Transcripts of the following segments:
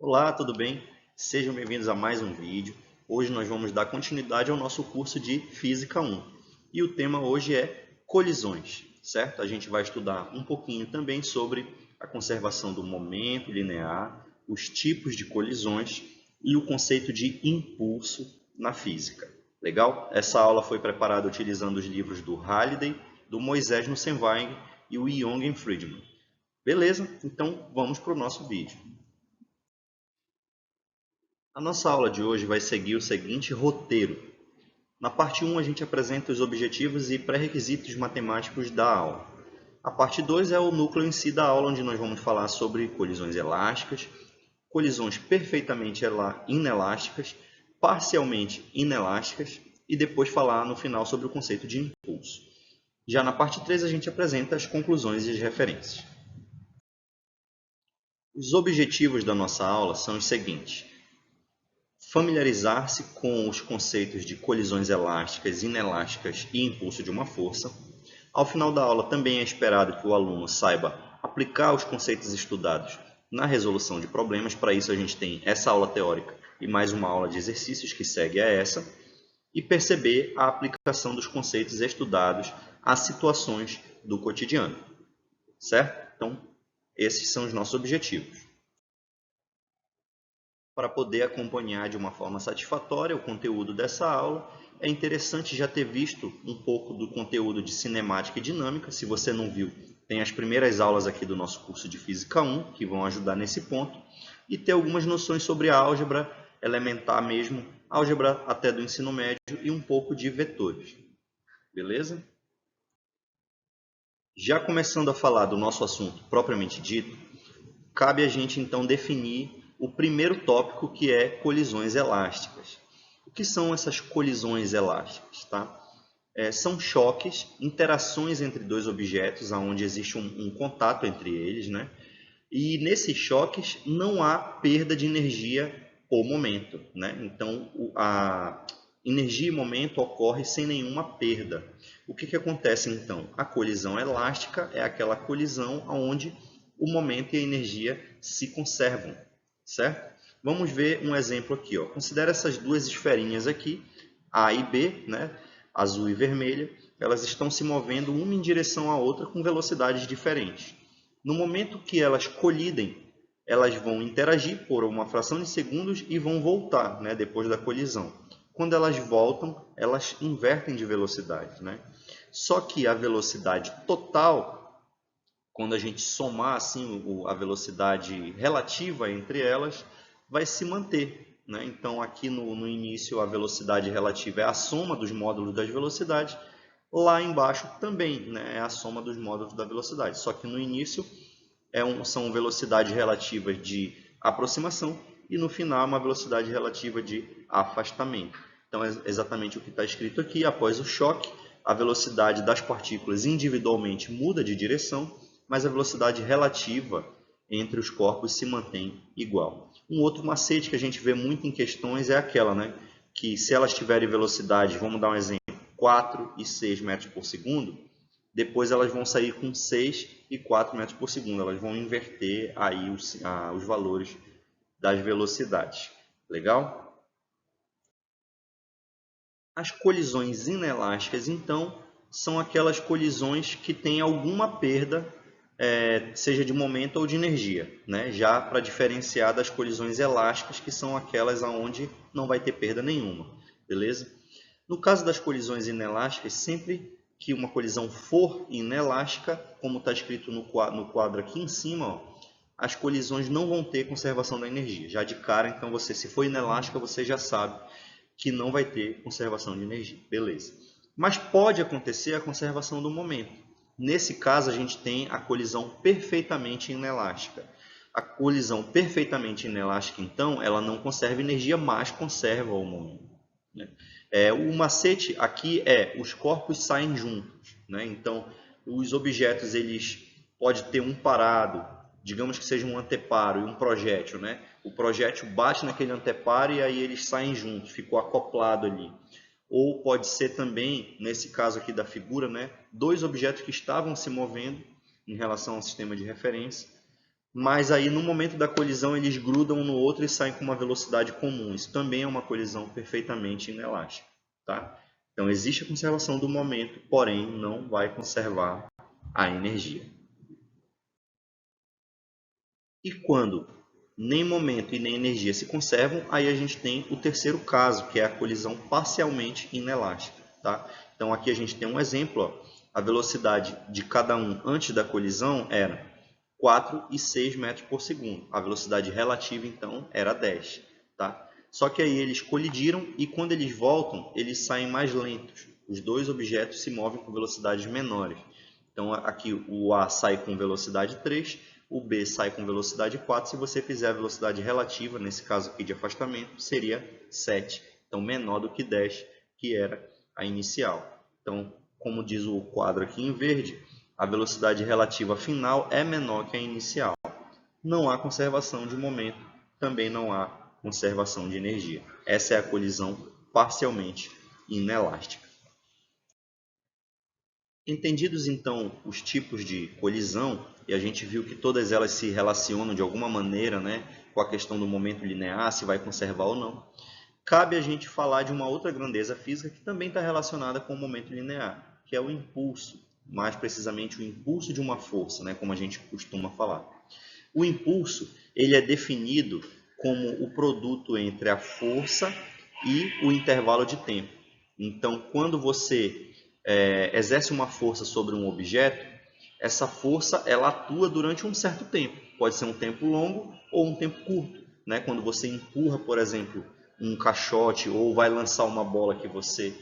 Olá, tudo bem? Sejam bem-vindos a mais um vídeo. Hoje nós vamos dar continuidade ao nosso curso de Física 1. E o tema hoje é colisões, certo? A gente vai estudar um pouquinho também sobre a conservação do momento linear, os tipos de colisões e o conceito de impulso na física. Legal? Essa aula foi preparada utilizando os livros do Halliday, do Moisés Nussemweiger e o Young Friedman. Beleza? Então vamos para o nosso vídeo. A nossa aula de hoje vai seguir o seguinte roteiro. Na parte 1, a gente apresenta os objetivos e pré-requisitos matemáticos da aula. A parte 2 é o núcleo em si da aula, onde nós vamos falar sobre colisões elásticas, colisões perfeitamente inelásticas, parcialmente inelásticas e depois falar no final sobre o conceito de impulso. Já na parte 3, a gente apresenta as conclusões e as referências. Os objetivos da nossa aula são os seguintes: familiarizar-se com os conceitos de colisões elásticas, inelásticas e impulso de uma força. Ao final da aula, também é esperado que o aluno saiba aplicar os conceitos estudados na resolução de problemas. Para isso, a gente tem essa aula teórica e mais uma aula de exercícios que segue a essa, e perceber a aplicação dos conceitos estudados às situações do cotidiano. Certo? Então, esses são os nossos objetivos. Para poder acompanhar de uma forma satisfatória o conteúdo dessa aula, é interessante já ter visto um pouco do conteúdo de cinemática e dinâmica. Se você não viu, tem as primeiras aulas aqui do nosso curso de Física 1, que vão ajudar nesse ponto, e ter algumas noções sobre a álgebra elementar mesmo, álgebra até do ensino médio e um pouco de vetores. Beleza? Já começando a falar do nosso assunto propriamente dito, cabe a gente então definir o primeiro tópico, que é colisões elásticas. O que são essas colisões elásticas? Tá? São choques, interações entre dois objetos, onde existe um contato entre eles, né? E nesses choques não há perda de energia ou momento, né? Então a energia e momento ocorre sem nenhuma perda. O que acontece então? A colisão elástica é aquela colisão onde o momento e a energia se conservam, certo? Vamos ver um exemplo aqui, ó. Considera essas duas esferinhas aqui, A e B, né? Azul e vermelha. Elas estão se movendo uma em direção à outra com velocidades diferentes. No momento que elas colidem, elas vão interagir por uma fração de segundos e vão voltar, né, depois da colisão. Quando elas voltam, elas invertem de velocidade, né? Só que a velocidade total, quando a gente somar assim a velocidade relativa entre elas, vai se manter, né? Então aqui no início a velocidade relativa é a soma dos módulos das velocidades, lá embaixo também, né, é a soma dos módulos da velocidade, só que no início são velocidades relativas de aproximação e no final uma velocidade relativa de afastamento. Então é exatamente o que está escrito aqui. Após o choque, a velocidade das partículas individualmente muda de direção, mas a velocidade relativa entre os corpos se mantém igual. Um outro macete que a gente vê muito em questões é aquela, né, que se elas tiverem velocidade, vamos dar um exemplo, 4 e 6 metros por segundo, depois elas vão sair com 6 e 4 metros por segundo. Elas vão inverter aí os valores das velocidades. Legal? As colisões inelásticas, então, são aquelas colisões que têm alguma perda, seja de momento ou de energia, né? Já para diferenciar das colisões elásticas, que são aquelas onde não vai ter perda nenhuma. Beleza? No caso das colisões inelásticas, sempre que uma colisão for inelástica, como está escrito no quadro aqui em cima, ó, as colisões não vão ter conservação da energia. Já de cara, então, se for inelástica, você já sabe que não vai ter conservação de energia. Beleza. Mas pode acontecer a conservação do momento. Nesse caso, a gente tem a colisão perfeitamente inelástica. A colisão perfeitamente inelástica, então, ela não conserva energia, mas conserva o momento, né? O macete aqui os corpos saem juntos, né? Então, os objetos eles pode ter um parado, digamos que seja um anteparo e um projétil, né? O projétil bate naquele anteparo e aí eles saem juntos, ficou acoplado ali. Ou pode ser também, nesse caso aqui da figura, né, dois objetos que estavam se movendo em relação ao sistema de referência, mas aí no momento da colisão eles grudam um no outro e saem com uma velocidade comum. Isso também é uma colisão perfeitamente inelástica, tá? Então existe a conservação do momento, porém não vai conservar a energia. E quando nem momento e nem energia se conservam, aí a gente tem o terceiro caso, que é a colisão parcialmente inelástica, tá? Então aqui a gente tem um exemplo, ó. A velocidade de cada um antes da colisão era 4 e 6 metros por segundo. A velocidade relativa, então, era 10. Tá? Só que aí eles colidiram e quando eles voltam, eles saem mais lentos. Os dois objetos se movem com velocidades menores. Então aqui o A sai com velocidade 3, o B sai com velocidade 4. Se você fizer a velocidade relativa, nesse caso aqui de afastamento, seria 7. Então menor do que 10, que era a inicial. Então, como diz o quadro aqui em verde, a velocidade relativa final é menor que a inicial. Não há conservação de momento, também não há conservação de energia. Essa é a colisão parcialmente inelástica. Entendidos então os tipos de colisão, e a gente viu que todas elas se relacionam de alguma maneira, né, com a questão do momento linear, se vai conservar ou não, cabe a gente falar de uma outra grandeza física que também está relacionada com o momento linear, que é o impulso, mais precisamente o impulso de uma força, né, como a gente costuma falar. O impulso ele é definido como o produto entre a força e o intervalo de tempo. Então, quando você exerce uma força sobre um objeto, essa força ela atua durante um certo tempo. Pode ser um tempo longo ou um tempo curto. Né? Quando você empurra, por exemplo, um caixote ou vai lançar uma bola que você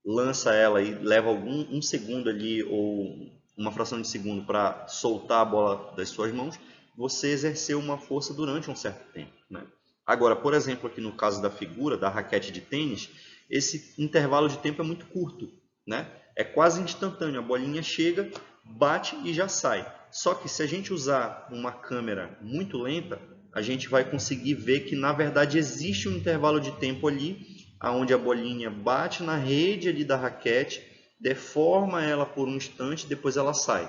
lança ela e leva um segundo ali ou uma fração de segundo para soltar a bola das suas mãos, você exerceu uma força durante um certo tempo. Né? Agora, por exemplo, aqui no caso da figura, da raquete de tênis, esse intervalo de tempo é muito curto. Né? É quase instantâneo, a bolinha chega, bate e já sai. Só que se a gente usar uma câmera muito lenta, a gente vai conseguir ver que na verdade existe um intervalo de tempo ali, onde a bolinha bate na rede ali da raquete, deforma ela por um instante, depois ela sai.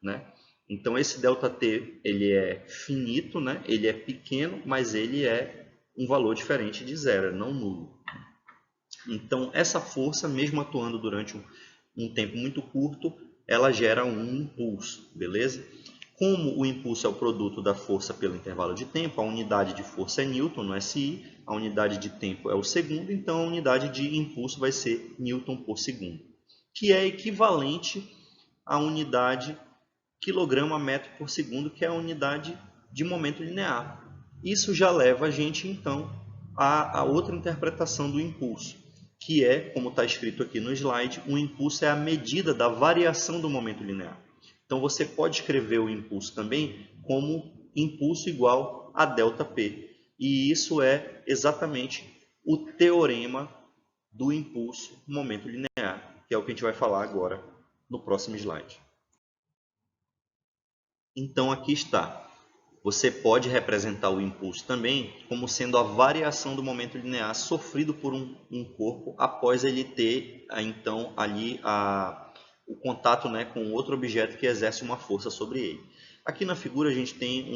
Né? Então esse ΔT ele é finito, né? Ele é pequeno, mas ele é um valor diferente de zero, não nulo. Então, essa força, mesmo atuando durante um tempo muito curto, ela gera um impulso, beleza? Como o impulso é o produto da força pelo intervalo de tempo, a unidade de força é Newton no SI, a unidade de tempo é o segundo, então a unidade de impulso vai ser Newton por segundo, que é equivalente à unidade quilograma-metro por segundo, que é a unidade de momento linear. Isso já leva a gente, então, a outra interpretação do impulso, que é, como está escrito aqui no slide, o impulso é a medida da variação do momento linear. Então, você pode escrever o impulso também como impulso igual a ΔP. E isso é exatamente o teorema do impulso no momento linear, que é o que a gente vai falar agora no próximo slide. Então, aqui está. Você pode representar o impulso também como sendo a variação do momento linear sofrido por um corpo após ele ter, então, ali o contato, né, com outro objeto que exerce uma força sobre ele. Aqui na figura a gente tem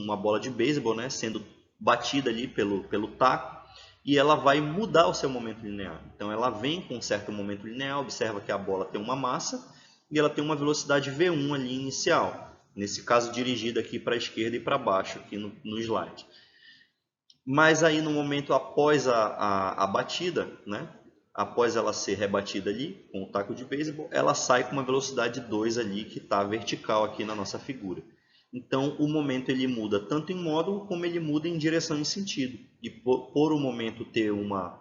uma bola de beisebol, né, sendo batida ali pelo taco e ela vai mudar o seu momento linear. Então ela vem com um certo momento linear, observa que a bola tem uma massa e ela tem uma velocidade v1 ali inicial. Nesse caso, dirigida aqui para a esquerda e para baixo, aqui no slide. Mas aí, no momento após a batida, né? Após ela ser rebatida ali, com o taco de beisebol, ela sai com uma velocidade 2 ali, que está vertical aqui na nossa figura. Então, o momento ele muda tanto em módulo, como ele muda em direção e sentido. E por o momento ter uma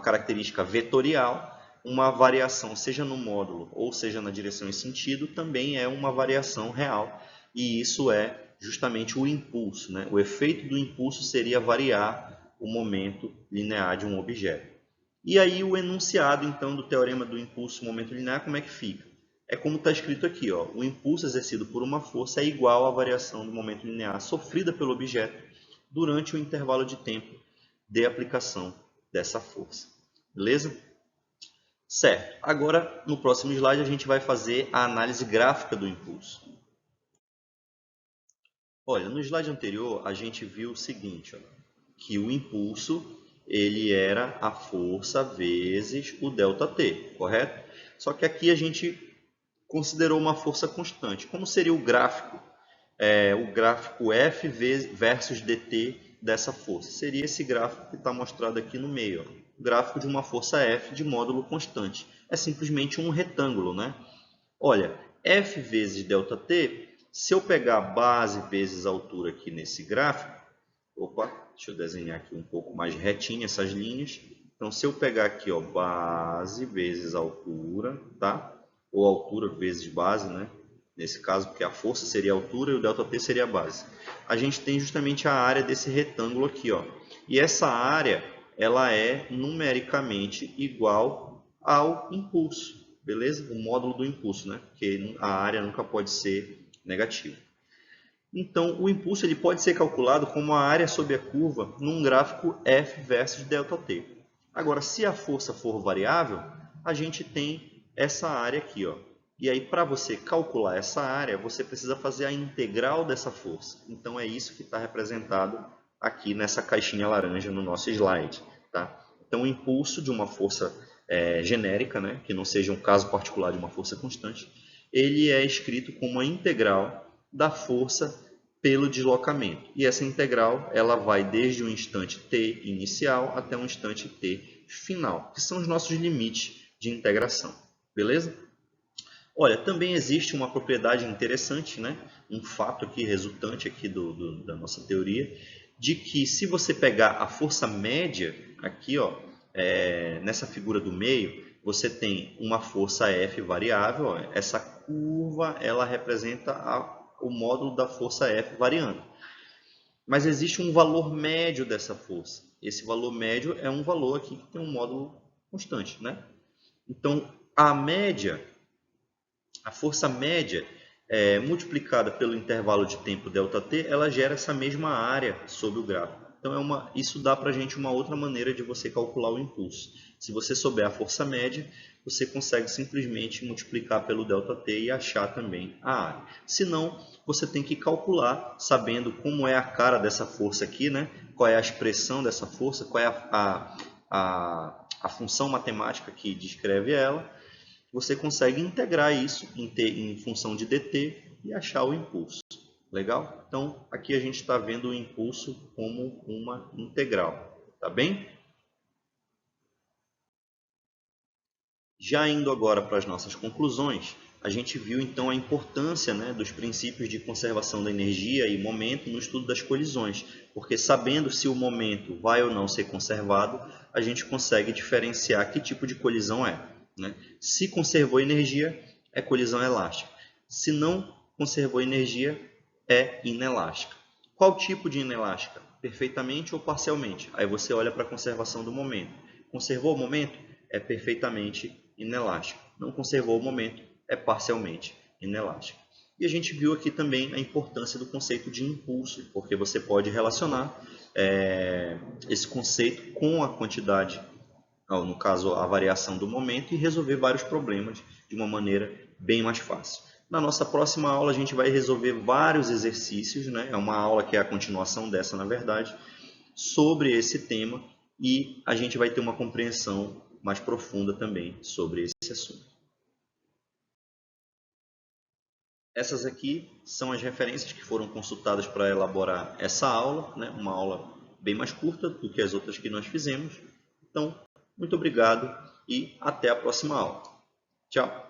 característica vetorial, uma variação, seja no módulo ou seja na direção e sentido, também é uma variação real. E isso é justamente o impulso. Né? O efeito do impulso seria variar o momento linear de um objeto. E aí o enunciado, então, do teorema do impulso-momento linear, como é que fica? É como está escrito aqui, ó, o impulso exercido por uma força é igual à variação do momento linear sofrida pelo objeto durante o intervalo de tempo de aplicação dessa força. Beleza? Certo. Agora, no próximo slide, a gente vai fazer a análise gráfica do impulso. Olha, no slide anterior a gente viu o seguinte, ó, que o impulso ele era a força vezes o ΔT, correto? Só que aqui a gente considerou uma força constante. Como seria o gráfico? O gráfico F versus dt dessa força. Seria esse gráfico que está mostrado aqui no meio. Ó. O gráfico de uma força F de módulo constante. É simplesmente um retângulo, né? Olha, F vezes ΔT, se eu pegar a base vezes a altura aqui nesse gráfico, opa, deixa eu desenhar aqui um pouco mais retinho essas linhas. Então, se eu pegar aqui, ó, base vezes altura, tá? Ou altura vezes base, né? Nesse caso, porque a força seria a altura e o ΔT seria a base. A gente tem justamente a área desse retângulo aqui, ó. E essa área, ela é numericamente igual ao impulso, beleza? O módulo do impulso, né? Porque a área nunca pode ser negativa. Então, o impulso ele pode ser calculado como a área sobre a curva num gráfico F versus ΔT. Agora, se a força for variável, a gente tem essa área aqui, ó. E aí, para você calcular essa área, você precisa fazer a integral dessa força. Então, é isso que está representado aqui nessa caixinha laranja no nosso slide. Tá? Então, o impulso de uma força genérica, né, que não seja um caso particular de uma força constante, ele é escrito como a integral da força pelo deslocamento. E essa integral ela vai desde o instante t inicial até o instante t final, que são os nossos limites de integração. Beleza? Olha, também existe uma propriedade interessante, né? Um fato aqui resultante aqui da nossa teoria, de que se você pegar a força média aqui, ó, nessa figura do meio, você tem uma força F variável. Ó, essa curva ela representa o módulo da força F variando. Mas existe um valor médio dessa força. Esse valor médio é um valor aqui que tem um módulo constante, né? Então, a média, a força média multiplicada pelo intervalo de tempo ΔT, ela gera essa mesma área sobre o gráfico. Então, isso dá para a gente uma outra maneira de você calcular o impulso. Se você souber a força média, você consegue simplesmente multiplicar pelo ΔT e achar também a área. Se não, você tem que calcular, sabendo como é a cara dessa força aqui, né? Qual é a expressão dessa força, qual é a função matemática que descreve ela. Você consegue integrar isso em função de dt e achar o impulso. Legal? Então, aqui a gente está vendo o impulso como uma integral. Tá bem? Já indo agora para as nossas conclusões, a gente viu então a importância, né, dos princípios de conservação da energia e momento no estudo das colisões, porque sabendo se o momento vai ou não ser conservado, a gente consegue diferenciar que tipo de colisão é. Né? Se conservou energia, é colisão elástica. Se não conservou energia, é inelástica. Qual tipo de inelástica? Perfeitamente ou parcialmente? Aí você olha para a conservação do momento. Conservou o momento? É perfeitamente inelástico. Não conservou o momento, é parcialmente inelástico. E a gente viu aqui também a importância do conceito de impulso, porque você pode relacionar esse conceito com a quantidade, no caso a variação do momento, e resolver vários problemas de uma maneira bem mais fácil. Na nossa próxima aula a gente vai resolver vários exercícios, né? É uma aula que é a continuação dessa, na verdade, sobre esse tema, e a gente vai ter uma compreensão mais profunda também sobre esse assunto. Essas aqui são as referências que foram consultadas para elaborar essa aula, né? Uma aula bem mais curta do que as outras que nós fizemos. Então, muito obrigado e até a próxima aula. Tchau!